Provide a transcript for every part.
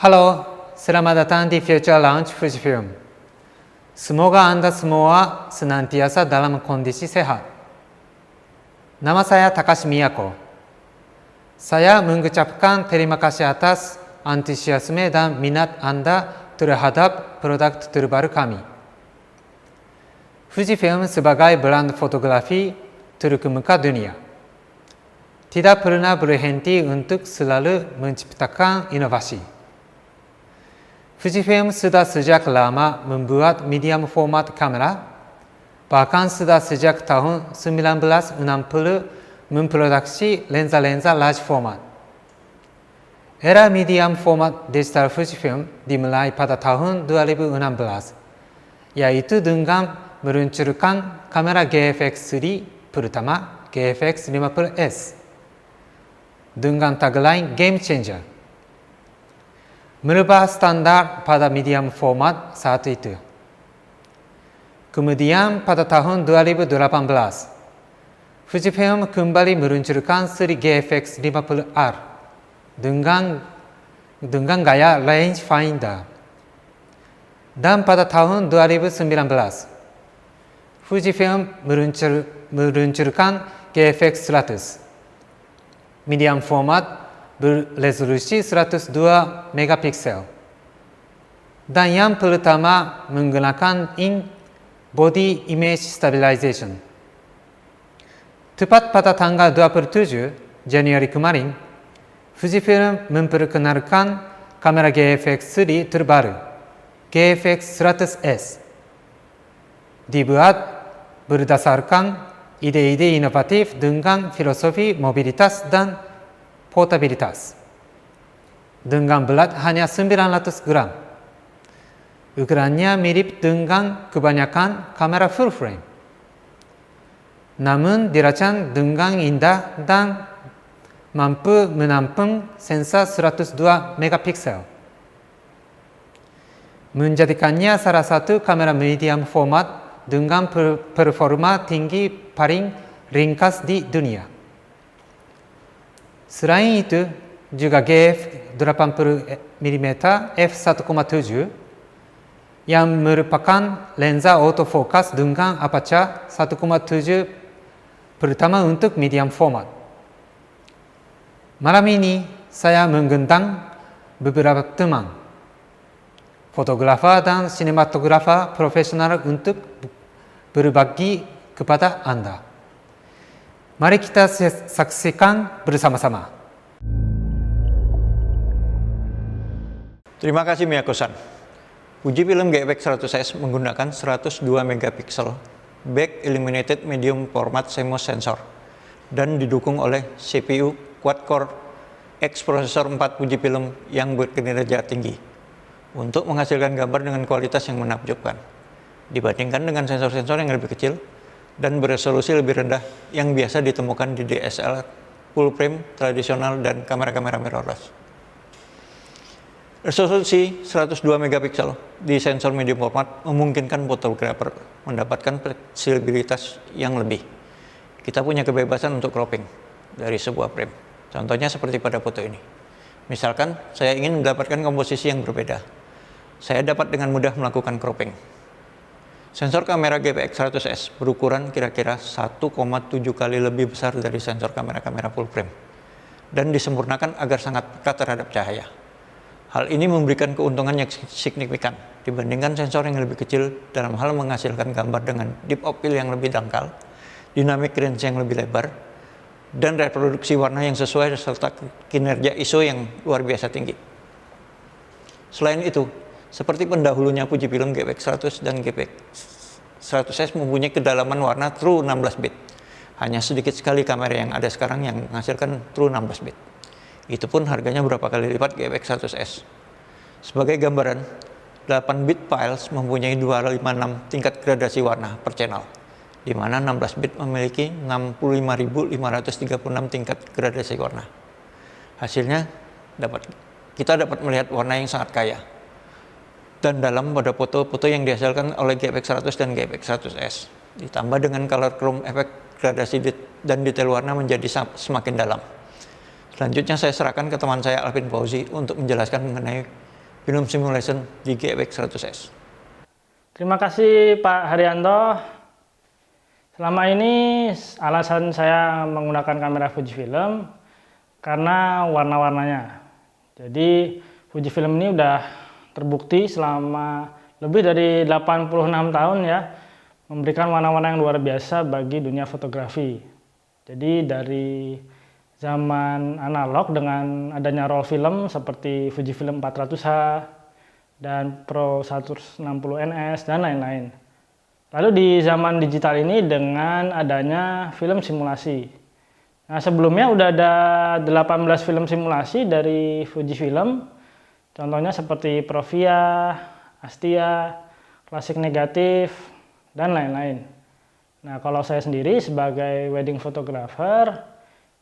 Halo, selamat datang di Future Lounge Fujifilm. Semoga Anda semua senantiasa dalam kondisi sehat. Nama saya Takashi Miyako. Saya mengucapkan terima kasih atas antusiasme dan minat Anda terhadap produk terbaru kami. Fujifilm sebagai brand fotografi terkemuka dunia tidak pernah berhenti untuk selalu menciptakan inovasi. Fujifilm sudah sejak lama membuat medium format kamera, bahkan sudah sejak tahun 1960 memproduksi lensa-lensa large format. Era medium format digital Fujifilm dimulai pada tahun 2016, yaitu dengan meluncurkan kamera GFX3 pertama GFX50S dengan tagline Game Changer. Merubah standar pada medium format saat itu. Kemudian pada tahun 2018, Fujifilm kembali meluncurkan seri GFX50R dengan gaya rangefinder. Dan pada tahun 2019, Fujifilm meluncurkan GFX100, medium format berresolusi 102 megapiksel dan yang pertama menggunakan in-body image stabilization. Tepat pada tanggal 27 Januari kemarin, Fujifilm memperkenalkan kamera GFX3 terbaru, GFX100S. Dibuat berdasarkan ide-ide inovatif dengan filosofi mobilitas dan portabilitas. Dengan berat hanya 900 gram. Ukurannya mirip dengan kebanyakan kamera full frame. Namun dirancang dengan indah dan mampu menampung sensor 102 megapiksel. Menjadikannya salah satu kamera medium format dengan performa tinggi paling ringkas di dunia. Selain itu, juga GF80mm f1.7 yang merupakan lensa autofocus dengan aperture 1.7 pertama untuk medium format. Malam ini, saya mengundang beberapa teman, fotografer dan sinematografer profesional untuk berbagi kepada Anda. Mari kita saksikan bersama-sama. Terima kasih Miyako-san. Fujifilm GFX100S menggunakan 102 megapiksel back illuminated medium format CMOS sensor dan didukung oleh CPU quad-core X prosesor 4 Fujifilm yang berkinerja tinggi untuk menghasilkan gambar dengan kualitas yang menakjubkan dibandingkan dengan sensor-sensor yang lebih kecil dan beresolusi lebih rendah yang biasa ditemukan di DSLR full frame tradisional dan kamera-kamera mirrorless. Resolusi 102 megapiksel di sensor medium format memungkinkan fotografer mendapatkan fleksibilitas yang lebih. Kita punya kebebasan untuk cropping dari sebuah frame. Contohnya seperti pada foto ini. Misalkan saya ingin mendapatkan komposisi yang berbeda. Saya dapat dengan mudah melakukan cropping. Sensor kamera GFX100S berukuran kira-kira 1,7 kali lebih besar dari sensor kamera-kamera full frame dan disempurnakan agar sangat peka terhadap cahaya. Hal ini memberikan keuntungan yang signifikan dibandingkan sensor yang lebih kecil dalam hal menghasilkan gambar dengan deep of field yang lebih dangkal, dynamic range yang lebih lebar, dan reproduksi warna yang sesuai serta kinerja ISO yang luar biasa tinggi. Selain itu, seperti pendahulunya Fujifilm GFX100 dan GFX100S mempunyai kedalaman warna true 16 bit. Hanya sedikit sekali kamera yang ada sekarang yang menghasilkan true 16 bit. Itu pun harganya berapa kali lipat GFX100S. Sebagai gambaran, 8 bit files mempunyai 256 tingkat gradasi warna per channel, di mana 16 bit memiliki 65.536 tingkat gradasi warna. Hasilnya kita dapat melihat warna yang sangat kaya dan dalam pada foto-foto yang dihasilkan oleh GFX100 dan GFX100S. Ditambah dengan color chrome efek gradasi dan detail warna menjadi semakin dalam. Selanjutnya saya serahkan ke teman saya Alvin Fauzi untuk menjelaskan mengenai film simulation di GFX 100S. Terima kasih Pak Haryanto. Selama ini alasan saya menggunakan kamera Fujifilm karena warna-warnanya. Jadi Fujifilm ini udah terbukti selama lebih dari 86 tahun ya, memberikan warna-warna yang luar biasa bagi dunia fotografi. Jadi dari zaman analog dengan adanya roll film seperti Fujifilm 400H dan Pro 160 NS dan lain-lain. Lalu di zaman digital ini dengan adanya film simulasi. Nah, sebelumnya udah ada 18 film simulasi dari Fujifilm. Contohnya seperti Provia, Astia, Klasik Negatif, dan lain-lain. Nah, kalau saya sendiri sebagai wedding photographer,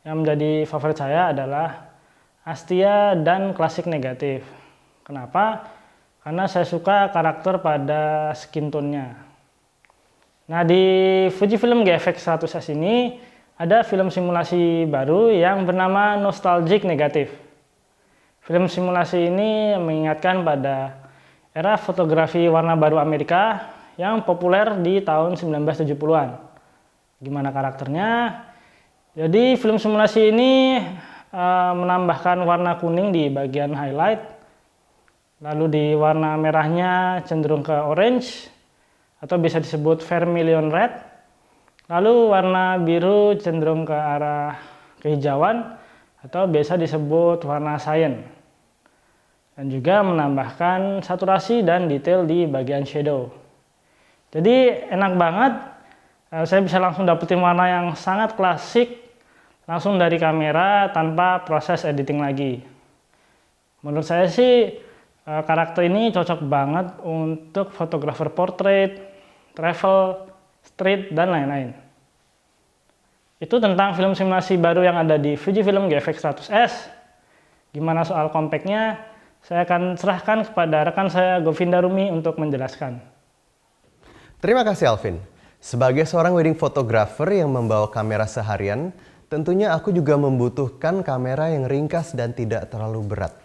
yang menjadi favorit saya adalah Astia dan Klasik Negatif. Kenapa? Karena saya suka karakter pada skin tone-nya. Nah, di Fujifilm GFX 100S ini ada film simulasi baru yang bernama Nostalgic Negative. Film simulasi ini mengingatkan pada era fotografi warna baru Amerika yang populer di tahun 1970-an. Gimana karakternya? Jadi film simulasi ini menambahkan warna kuning di bagian highlight, lalu di warna merahnya cenderung ke orange atau bisa disebut vermilion red, lalu warna biru cenderung ke arah kehijauan atau biasa disebut warna cyan, dan juga menambahkan saturasi dan detail di bagian shadow. Jadi enak banget, saya bisa langsung dapetin warna yang sangat klasik langsung dari kamera tanpa proses editing lagi. Menurut saya sih karakter ini cocok banget untuk fotografer portrait, travel, street, dan lain-lain. Itu tentang film simulasi baru yang ada di Fujifilm GFX 100S. Gimana soal compactnya? Saya akan serahkan kepada rekan saya Govinda Rumi untuk menjelaskan. Terima kasih Alvin. Sebagai seorang wedding photographer yang membawa kamera seharian, tentunya aku juga membutuhkan kamera yang ringkas dan tidak terlalu berat.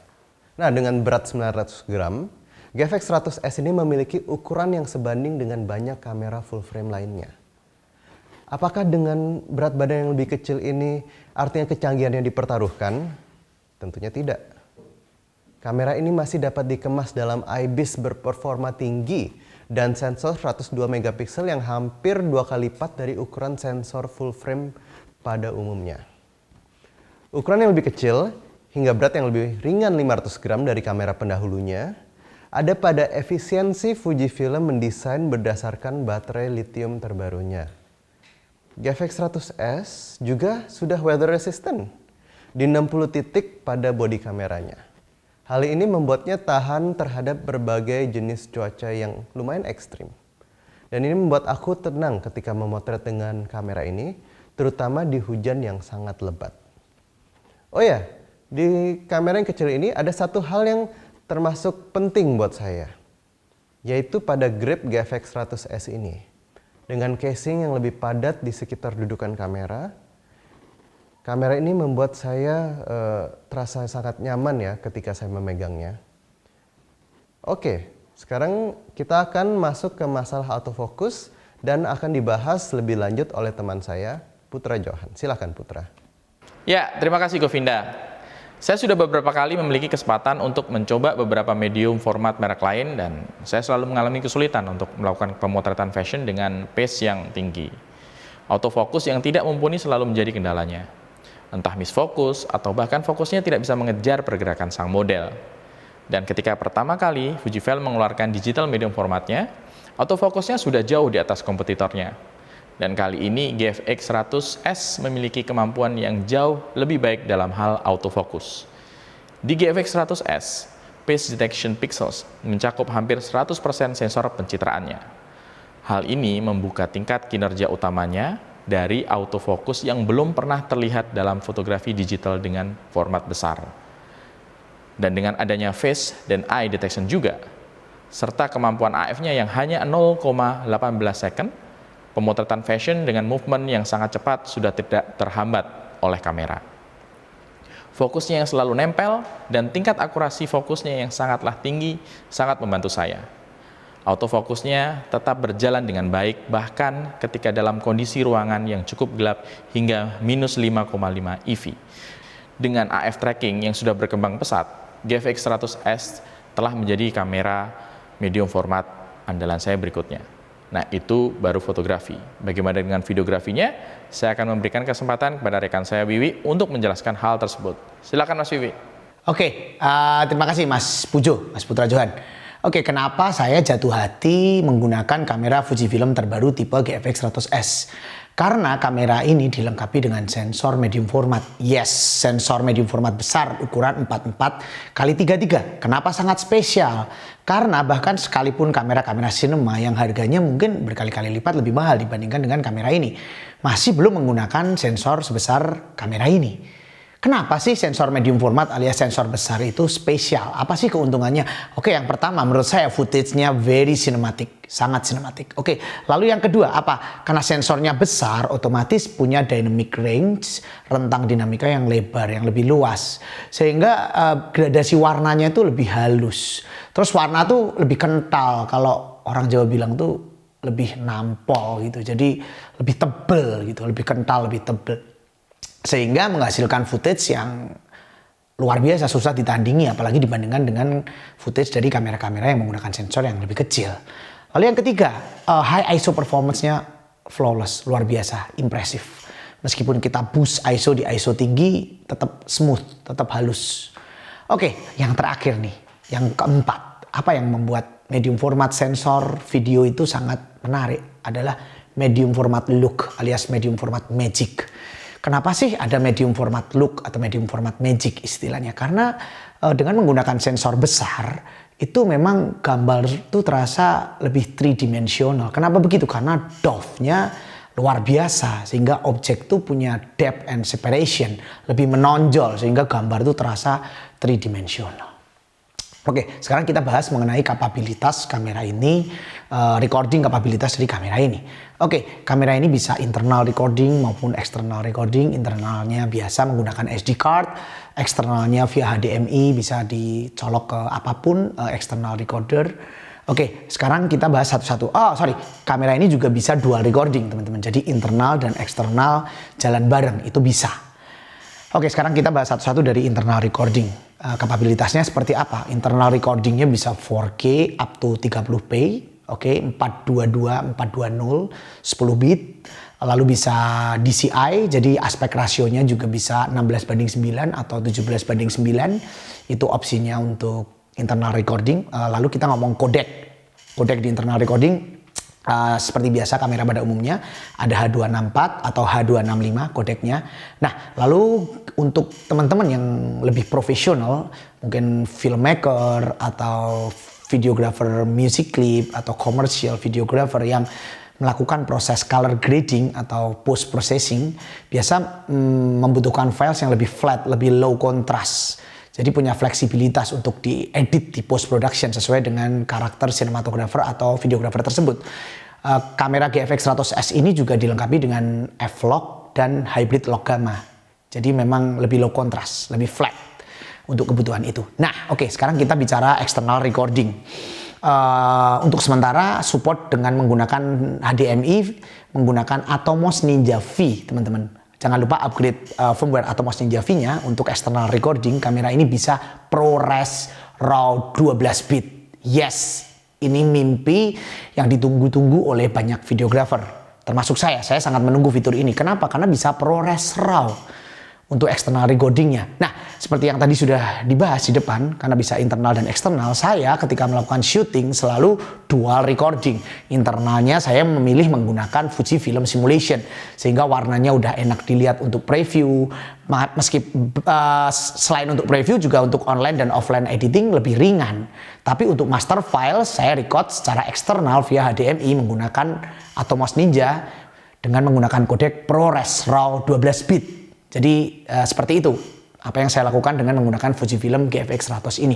Nah, dengan berat 900 gram, GFX 100S ini memiliki ukuran yang sebanding dengan banyak kamera full frame lainnya. Apakah dengan berat badan yang lebih kecil ini artinya kecanggihan yang dipertaruhkan? Tentunya tidak. Kamera ini masih dapat dikemas dalam IBIS berperforma tinggi dan sensor 102 megapiksel yang hampir 2 kali lipat dari ukuran sensor full frame pada umumnya. Ukuran yang lebih kecil hingga berat yang lebih ringan 500 gram dari kamera pendahulunya ada pada efisiensi Fujifilm mendesain berdasarkan baterai lithium terbarunya. GFX 100S juga sudah weather resistant di 60 titik pada bodi kameranya. Hal ini membuatnya tahan terhadap berbagai jenis cuaca yang lumayan ekstrim. Dan ini membuat aku tenang ketika memotret dengan kamera ini, terutama di hujan yang sangat lebat. Oh ya, di kamera yang kecil ini ada satu hal yang termasuk penting buat saya, yaitu pada grip GFX 100S ini. Dengan casing yang lebih padat di sekitar dudukan kamera, kamera ini membuat saya terasa sangat nyaman ya ketika saya memegangnya. Oke, sekarang kita akan masuk ke masalah autofocus dan akan dibahas lebih lanjut oleh teman saya, Putra Johan. Silakan Putra. Ya, terima kasih Govinda. Saya sudah beberapa kali memiliki kesempatan untuk mencoba beberapa medium format merek lain dan saya selalu mengalami kesulitan untuk melakukan pemotretan fashion dengan pace yang tinggi. Autofocus yang tidak mumpuni selalu menjadi kendalanya. Entah misfokus atau bahkan fokusnya tidak bisa mengejar pergerakan sang model. Dan ketika pertama kali Fujifilm mengeluarkan digital medium formatnya, autofokusnya sudah jauh di atas kompetitornya. Dan kali ini GFX 100S memiliki kemampuan yang jauh lebih baik dalam hal autofocus. Di GFX 100S, Pace Detection Pixels mencakup hampir 100% sensor pencitraannya. Hal ini membuka tingkat kinerja utamanya dari autofocus yang belum pernah terlihat dalam fotografi digital dengan format besar. Dan dengan adanya face dan eye detection juga, serta kemampuan AF-nya yang hanya 0,18 second, pemotretan fashion dengan movement yang sangat cepat sudah tidak terhambat oleh kamera. Fokusnya yang selalu nempel dan tingkat akurasi fokusnya yang sangatlah tinggi sangat membantu saya. Autofokusnya tetap berjalan dengan baik bahkan ketika dalam kondisi ruangan yang cukup gelap hingga minus 5,5 EV. Dengan AF tracking yang sudah berkembang pesat, GFX 100S telah menjadi kamera medium format andalan saya berikutnya. Nah, itu baru fotografi. Bagaimana dengan videografinya? Saya akan memberikan kesempatan kepada rekan saya Wiwi untuk menjelaskan hal tersebut. Silakan Mas Wiwi. Oke, terima kasih Mas Pujo, Mas Putra Johan. Oke, kenapa saya jatuh hati menggunakan kamera Fujifilm terbaru tipe GFX 100S? Karena kamera ini dilengkapi dengan sensor medium format. Yes, sensor medium format besar ukuran 44x33. Kenapa sangat spesial? Karena bahkan sekalipun kamera-kamera cinema yang harganya mungkin berkali-kali lipat lebih mahal dibandingkan dengan kamera ini, masih belum menggunakan sensor sebesar kamera ini. Kenapa sih sensor medium format alias sensor besar itu spesial? Apa sih keuntungannya? Oke, yang pertama menurut saya footage-nya very cinematic, sangat cinematic. Oke, lalu yang kedua apa? Karena sensornya besar, otomatis punya dynamic range, rentang dinamika yang lebar, yang lebih luas. Sehingga gradasi warnanya itu lebih halus. Terus warna tuh lebih kental, kalau orang Jawa bilang tuh lebih nampol gitu. Jadi lebih tebel gitu, lebih kental, lebih tebel. Sehingga menghasilkan footage yang luar biasa, susah ditandingi apalagi dibandingkan dengan footage dari kamera-kamera yang menggunakan sensor yang lebih kecil. Lalu yang ketiga, high ISO performance-nya flawless, luar biasa, impresif. Meskipun kita boost ISO di ISO tinggi, tetap smooth, tetap halus. Oke, yang terakhir nih, yang keempat, apa yang membuat medium format sensor video itu sangat menarik adalah medium format look alias medium format magic. Kenapa sih ada medium format look atau medium format magic istilahnya? Karena dengan menggunakan sensor besar, itu memang gambar itu terasa lebih tridimensional. Kenapa begitu? Karena dove-nya luar biasa, sehingga objek itu punya depth and separation, lebih menonjol, sehingga gambar itu terasa tridimensional. Oke, sekarang kita bahas mengenai kapabilitas kamera ini, recording kapabilitas dari kamera ini. Oke, kamera ini bisa internal recording maupun external recording. Internalnya biasa menggunakan SD card, eksternalnya via HDMI bisa dicolok ke apapun, external recorder. Oke, sekarang kita bahas satu-satu. Kamera ini juga bisa dual recording, teman-teman. Jadi internal dan eksternal jalan bareng, itu bisa. Oke, sekarang kita bahas satu-satu dari internal recording. Kapabilitasnya seperti apa? Internal recordingnya bisa 4K up to 30p, oke, 422, 420, 10 bit. Lalu bisa DCI, jadi aspek rasionya juga bisa 16:9 atau 17:9. Itu opsinya untuk internal recording. Lalu kita ngomong codec. Codec di internal recording seperti biasa kamera pada umumnya ada H264 atau H265 kodeknya. Nah, lalu untuk teman-teman yang lebih profesional, mungkin filmmaker atau videographer music clip atau commercial videographer yang melakukan proses color grading atau post processing, biasa membutuhkan files yang lebih flat, lebih low contrast. Jadi punya fleksibilitas untuk diedit di post production sesuai dengan karakter sinematografer atau videografer tersebut. Kamera GFX 100S ini juga dilengkapi dengan F-Log dan hybrid log gamma. Jadi memang lebih low contrast, lebih flat untuk kebutuhan itu. Nah, oke, sekarang kita bicara external recording. Untuk sementara support dengan menggunakan HDMI, menggunakan Atomos Ninja V, teman-teman. Jangan lupa upgrade firmware Atomos Ninja V-nya untuk external recording. Kamera ini bisa ProRes RAW 12 bit. Yes, ini mimpi yang ditunggu-tunggu oleh banyak videographer. Termasuk saya sangat menunggu fitur ini. Kenapa? Karena bisa ProRes RAW untuk external recordingnya. Nah, seperti yang tadi sudah dibahas di depan, karena bisa internal dan eksternal, saya ketika melakukan syuting selalu dual recording. Internalnya saya memilih menggunakan Fujifilm Simulation, sehingga warnanya udah enak dilihat untuk preview. Meski selain untuk preview juga untuk online dan offline editing lebih ringan. Tapi untuk master file saya record secara eksternal via HDMI menggunakan Atomos Ninja dengan menggunakan kodek ProRes RAW 12 bit. Jadi seperti itu apa yang saya lakukan dengan menggunakan Fujifilm GFX 100 ini.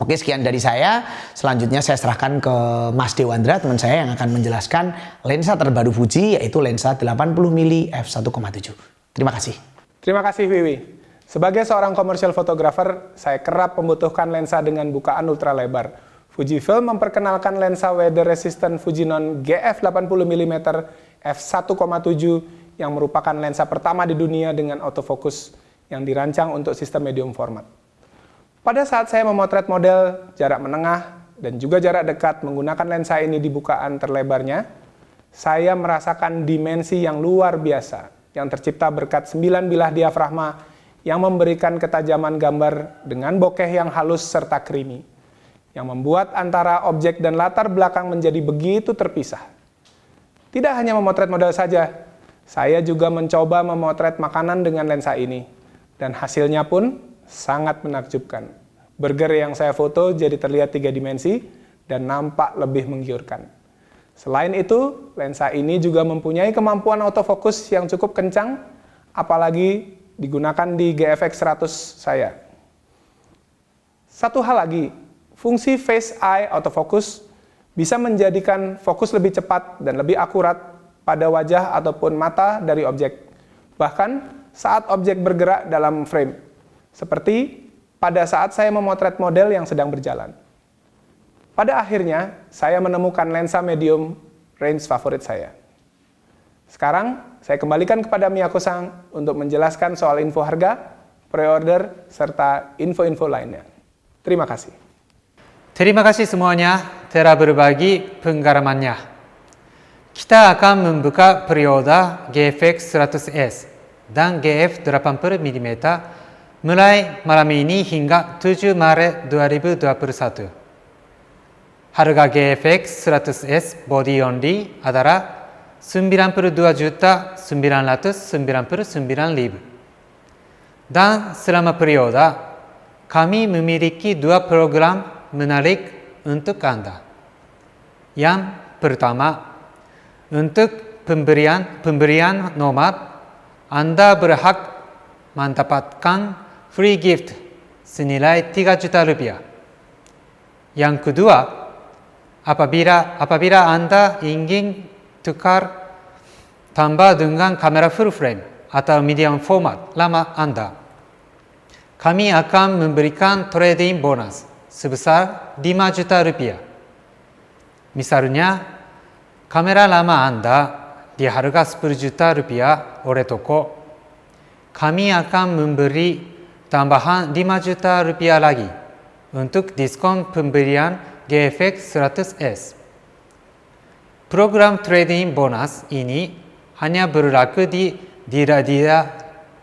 Oke, sekian dari saya. Selanjutnya saya serahkan ke Mas Dewandra, teman saya yang akan menjelaskan lensa terbaru Fuji, yaitu lensa 80mm f1.7. Terima kasih. Terima kasih Wiwi. Sebagai seorang commercial photographer, saya kerap membutuhkan lensa dengan bukaan ultra lebar. Fujifilm memperkenalkan lensa weather resistant Fujinon GF 80mm f1.7 yang merupakan lensa pertama di dunia dengan autofocus yang dirancang untuk sistem medium format. Pada saat saya memotret model jarak menengah dan juga jarak dekat menggunakan lensa ini di bukaan terlebarnya, saya merasakan dimensi yang luar biasa yang tercipta berkat 9 bilah diafragma yang memberikan ketajaman gambar dengan bokeh yang halus serta creamy, yang membuat antara objek dan latar belakang menjadi begitu terpisah. Tidak hanya memotret model saja, saya juga mencoba memotret makanan dengan lensa ini, dan hasilnya pun sangat menakjubkan. Burger yang saya foto jadi terlihat 3 dimensi dan nampak lebih menggiurkan. Selain itu, lensa ini juga mempunyai kemampuan autofocus yang cukup kencang, apalagi digunakan di GFX 100 saya. Satu hal lagi, fungsi Face Eye Autofocus bisa menjadikan fokus lebih cepat dan lebih akurat pada wajah ataupun mata dari objek, bahkan saat objek bergerak dalam frame, seperti pada saat saya memotret model yang sedang berjalan. Pada akhirnya, saya menemukan lensa medium range favorit saya. Sekarang, saya kembalikan kepada Miyako-san untuk menjelaskan soal info harga, pre-order, serta info-info lainnya. Terima kasih. Terima kasih semuanya telah berbagi pengalamannya. Kita akan membuka pre-order GFX 100S dan GF 80mm mulai malam ini hingga 7 Maret 2021. Harga GFX 100S body only adalah 92.999.000. Dan selama pre-order, kami memiliki 2 program menarik untuk Anda. Yang pertama, untuk pemberian nomad, Anda berhak mendapatkan free gift senilai 3 juta rupiah. Yang kedua, apabila Anda ingin tukar tambah dengan kamera full frame atau medium format lama Anda, kami akan memberikan trade-in bonus sebesar 5 juta rupiah. Misalnya, kamera lama Anda di harga 10 juta rupiah oleh toko, kami akan memberi tambahan 5 juta rupiah lagi untuk diskon pembelian GFX 100S. Program trade-in bonus ini hanya berlaku di dealer-dealer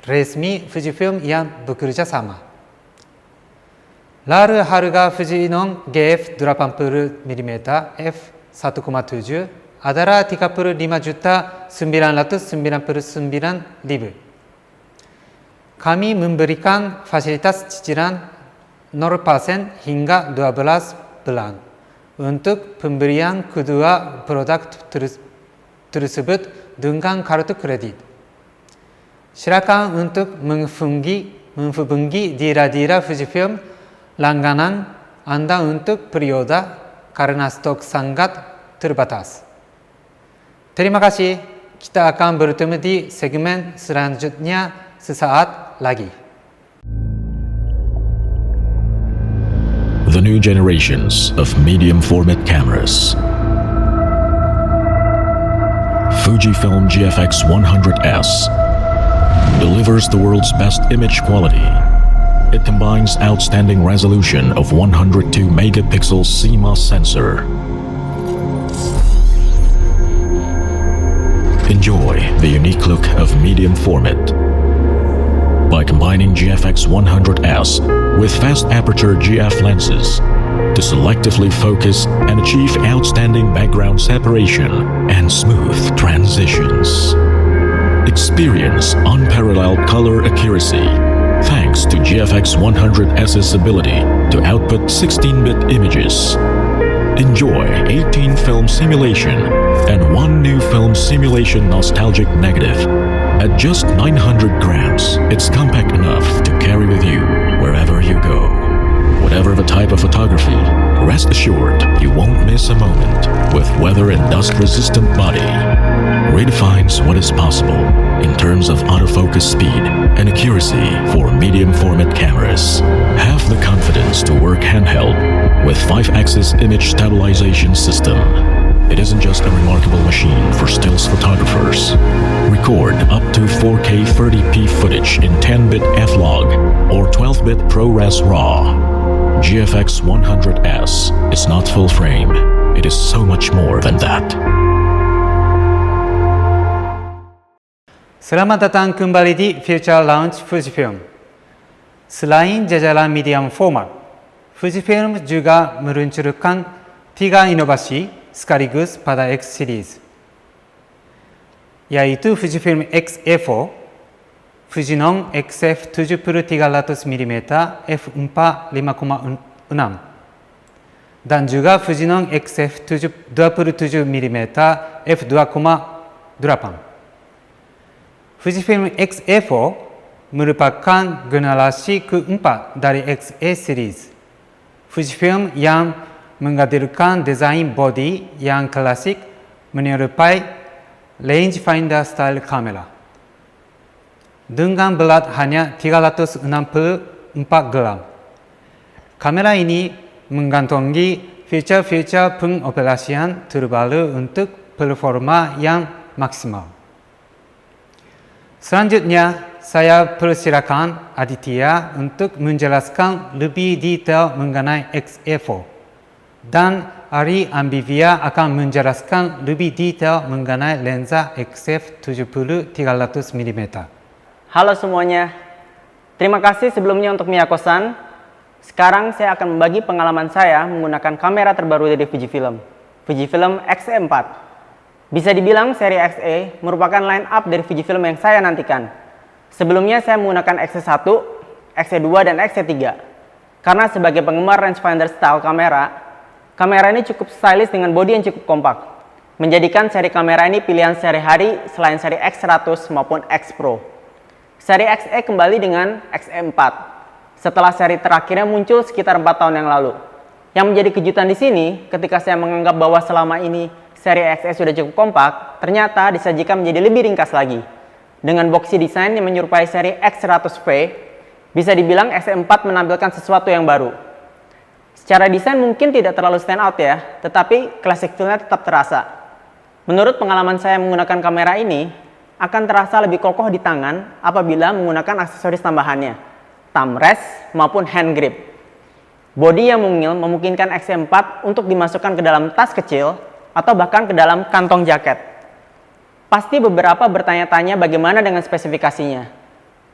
resmi Fujifilm yang bekerja sama. Lalu harga Fujinon GF 80mm f1.7 adalah 35.999.000. Kami memberikan fasilitas cicilan 0% hingga 12 bulan untuk pembelian kedua produk tersebut dengan kartu kredit. Silakan untuk menghubungi dealer-dealer Fujifilm langganan Anda untuk pre-order karena stok sangat terbatas. Terima kasih. Kita akan bertemu di segmen selanjutnya sesaat lagi. The new generations of medium format cameras. Fujifilm GFX 100S delivers the world's best image quality. It combines outstanding resolution of 102 megapixel CMOS sensor. Enjoy the unique look of medium format by combining GFX 100S with fast aperture GF lenses to selectively focus and achieve outstanding background separation and smooth transitions. Experience unparalleled color accuracy thanks to GFX 100S's ability to output 16-bit images. Enjoy 18 film simulation and 1 new film simulation nostalgic negative. At just 900 grams, it's compact enough to carry with you wherever you go. Whatever the type of photography, rest assured you won't miss a moment with weather and dust resistant body. Redefines what is possible. in terms of autofocus speed and accuracy for medium format cameras. Have the confidence to work handheld with 5-axis image stabilization system. It isn't just a remarkable machine for stills photographers. Record up to 4K 30p footage in 10-bit F-Log or 12-bit ProRes RAW. GFX 100S is not full frame. It is so much more than that. Selamat datang kembali di Future Launch Fujifilm. Selain jajaran medium format, Fujifilm juga meluncurkan 3 inovasi sekaligus pada X series, yaitu Fujifilm X-E4, Fujinon XF70-300mm f4 5,6 dan juga Fujinon XF27mm f2,8. Fujifilm X-E4 merupakan generasi keempat dari X-E series. Fujifilm yang menghadirkan desain body yang klasik menyerupai rangefinder style kamera. Dengan berat hanya 364 gram. Kamera ini mengantongi fitur-fitur pengoperasian terbaru untuk performa yang maksimal. Selanjutnya, saya persilakan Aditya untuk menjelaskan lebih detail mengenai X-E4 dan Ari Ambivia akan menjelaskan lebih detail mengenai lensa XF70-300mm. Halo semuanya, terima kasih sebelumnya untuk Miyako-san. Sekarang saya akan membagi pengalaman saya menggunakan kamera terbaru dari Fujifilm, Fujifilm X-E4. Bisa dibilang seri X-E merupakan line up dari Fujifilm yang saya nantikan. Sebelumnya saya menggunakan X-E1, X-E2 dan X-E3. Karena sebagai penggemar rangefinder style kamera ini cukup stylish dengan bodi yang cukup kompak, menjadikan seri kamera ini pilihan sehari-hari selain seri X100 maupun X Pro. Seri X-E kembali dengan X-E4 setelah seri terakhirnya muncul sekitar 4 tahun yang lalu. Yang menjadi kejutan di sini ketika saya menganggap bahwa selama ini seri X-E sudah cukup kompak, ternyata disajikan menjadi lebih ringkas lagi. Dengan boxy design yang menyerupai seri X100V, bisa dibilang X-E4 menampilkan sesuatu yang baru. Secara desain mungkin tidak terlalu stand out ya, tetapi classic feel-nya tetap terasa. Menurut pengalaman saya menggunakan kamera ini, akan terasa lebih kokoh di tangan apabila menggunakan aksesoris tambahannya, thumb rest maupun hand grip. Bodi yang mungil memungkinkan X-E4 untuk dimasukkan ke dalam tas kecil atau bahkan ke dalam kantong jaket. Pasti beberapa bertanya-tanya bagaimana dengan spesifikasinya.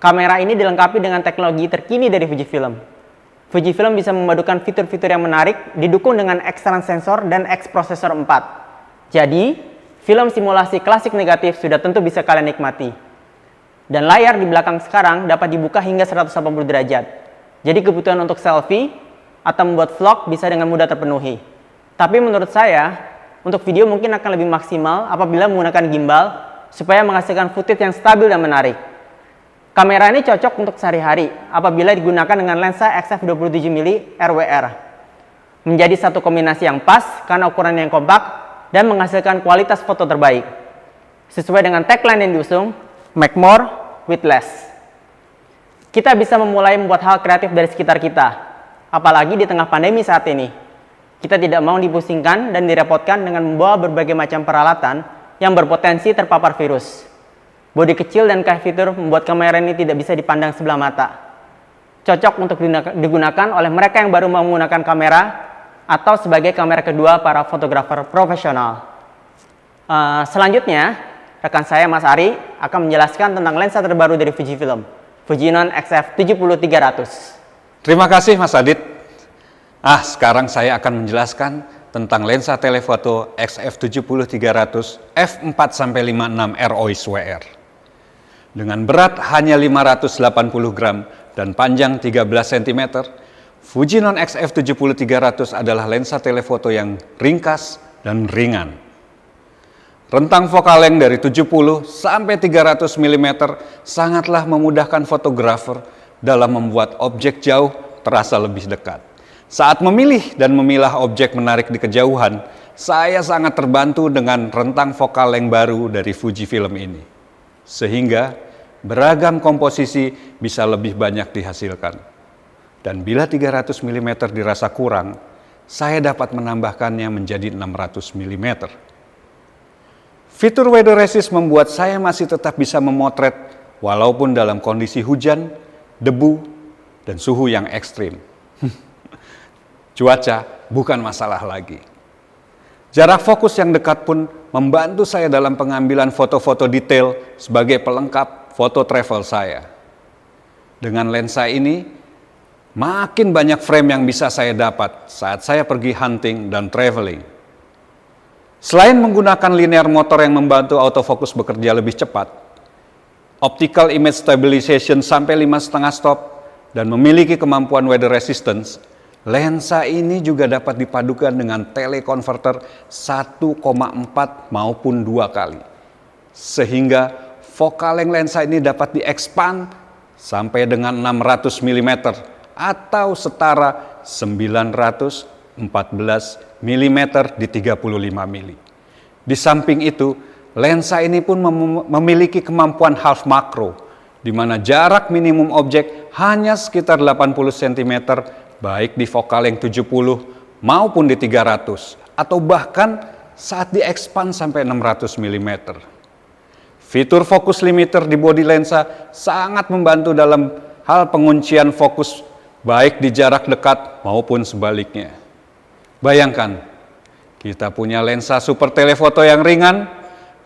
Kamera ini dilengkapi dengan teknologi terkini dari Fujifilm. Fujifilm bisa memadukan fitur-fitur yang menarik didukung dengan external sensor dan X prosesor 4. Jadi, film simulasi klasik negatif sudah tentu bisa kalian nikmati. Dan layar di belakang sekarang dapat dibuka hingga 180 derajat. Jadi kebutuhan untuk selfie atau membuat vlog bisa dengan mudah terpenuhi. Tapi menurut saya, untuk video mungkin akan lebih maksimal apabila menggunakan gimbal supaya menghasilkan footage yang stabil dan menarik. Kamera ini cocok untuk sehari-hari apabila digunakan dengan lensa XF27mm RWR. Menjadi satu kombinasi yang pas karena ukurannya yang kompak dan menghasilkan kualitas foto terbaik. Sesuai dengan tagline yang diusung, make more with less. Kita bisa memulai membuat hal kreatif dari sekitar kita, apalagi di tengah pandemi saat ini. Kita tidak mau dipusingkan dan direpotkan dengan membawa berbagai macam peralatan yang berpotensi terpapar virus. Bodi kecil dan kayak fitur membuat kamera ini tidak bisa dipandang sebelah mata. Cocok untuk digunakan oleh mereka yang baru mau menggunakan kamera atau sebagai kamera kedua para fotografer profesional. Selanjutnya, rekan saya Mas Ari akan menjelaskan tentang lensa terbaru dari Fujifilm, Fujinon XF70-300. Terima kasih Mas Adit. Sekarang saya akan menjelaskan tentang lensa telefoto XF70-300 f4-56 ROIS-WR. Dengan berat hanya 580 gram dan panjang 13 cm, Fujinon XF70-300 adalah lensa telefoto yang ringkas dan ringan. Rentang focal length dari 70 sampai 300 mm sangatlah memudahkan fotografer dalam membuat objek jauh terasa lebih dekat. Saat memilih dan memilah objek menarik di kejauhan, saya sangat terbantu dengan rentang focal length baru dari Fujifilm ini. sehingga beragam komposisi bisa lebih banyak dihasilkan. Dan bila 300 mm dirasa kurang, saya dapat menambahkannya menjadi 600 mm. Fitur weather resist membuat saya masih tetap bisa memotret walaupun dalam kondisi hujan, debu, dan suhu yang ekstrim. Cuaca bukan masalah lagi. Jarak fokus yang dekat pun membantu saya dalam pengambilan foto-foto detail sebagai pelengkap foto travel saya. Dengan lensa ini, makin banyak frame yang bisa saya dapat saat saya pergi hunting dan traveling. Selain menggunakan linear motor yang membantu autofocus bekerja lebih cepat, optical image stabilization sampai 5,5 stop, dan memiliki kemampuan weather resistance, lensa ini juga dapat dipadukan dengan teleconverter 1,4 maupun 2 kali. Sehingga focal length lensa ini dapat di-expand sampai dengan 600 mm atau setara 914 mm di 35 mm. Di samping itu, lensa ini pun memiliki kemampuan half macro, di mana jarak minimum objek hanya sekitar 80 cm baik di focal length 70 maupun di 300 atau bahkan saat di-expand sampai 600 mm. Fitur focus limiter di bodi lensa sangat membantu dalam hal penguncian fokus baik di jarak dekat maupun sebaliknya. Bayangkan, kita punya lensa super telefoto yang ringan,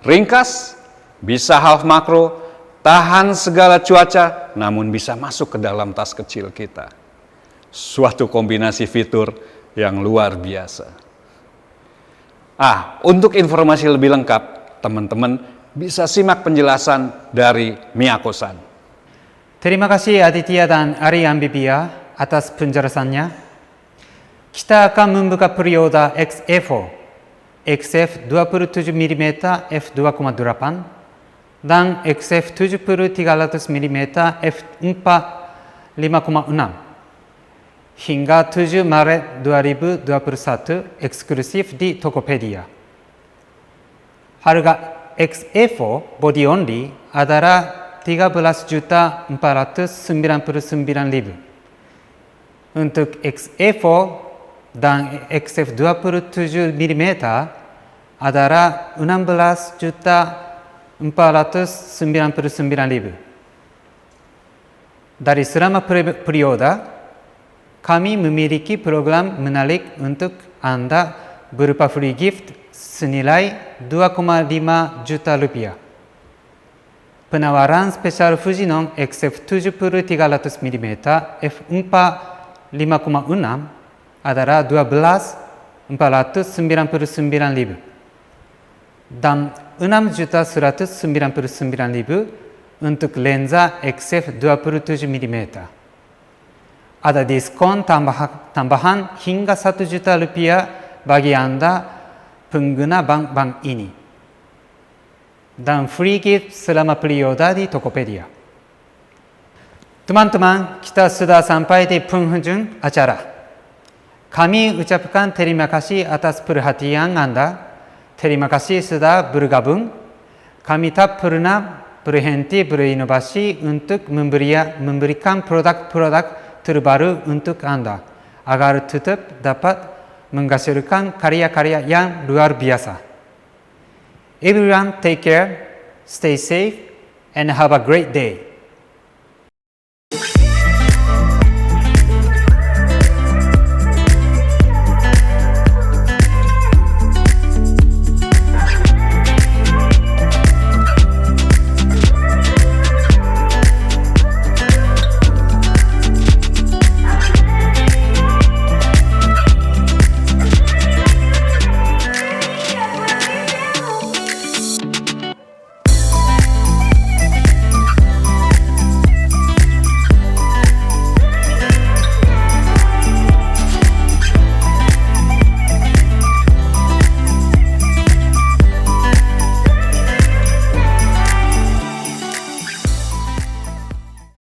ringkas, bisa half makro, tahan segala cuaca, namun bisa masuk ke dalam tas kecil kita. Suatu kombinasi fitur yang luar biasa. Untuk informasi lebih lengkap, teman-teman bisa simak penjelasan dari Miyako-san. Terima kasih Aditya dan Ari Ambibia atas penjelasannya. Kita akan membuka pre-order XE4, XF 27 mm f2,8 dan XF 70 300 mm f4 5,6 hingga 7 Maret 2021 eksklusif di Tokopedia. Harga XE4 body only adalah 13.499.000. Untuk XE4 dan XF 27 mm adalah 16.499.000. Dari selama pre-order, kami memiliki program menarik untuk Anda berupa free gift senilai 2,5 juta rupiah. Penawaran spesial Fujinon XF 70 300 mm f4 5,6 adalah 12.499.000 dan 6.199.000 untuk lensa XF 27 mm. Ada diskon tambahan hingga 1 juta rupiah bagi Anda pengguna bank ini. Dan free gift selama pre-order di Tokopedia. Teman-teman, kita sudah sampai di penghujung acara. Kami ucapkan terima kasih atas perhatian Anda. Terima kasih sudah bergabung. Kami tak pernah berhenti berinovasi untuk memberikan produk-produk terbaru untuk Anda agar tetap dapat menghasilkan karya-karya yang luar biasa. Everyone take care, stay safe, and have a great day.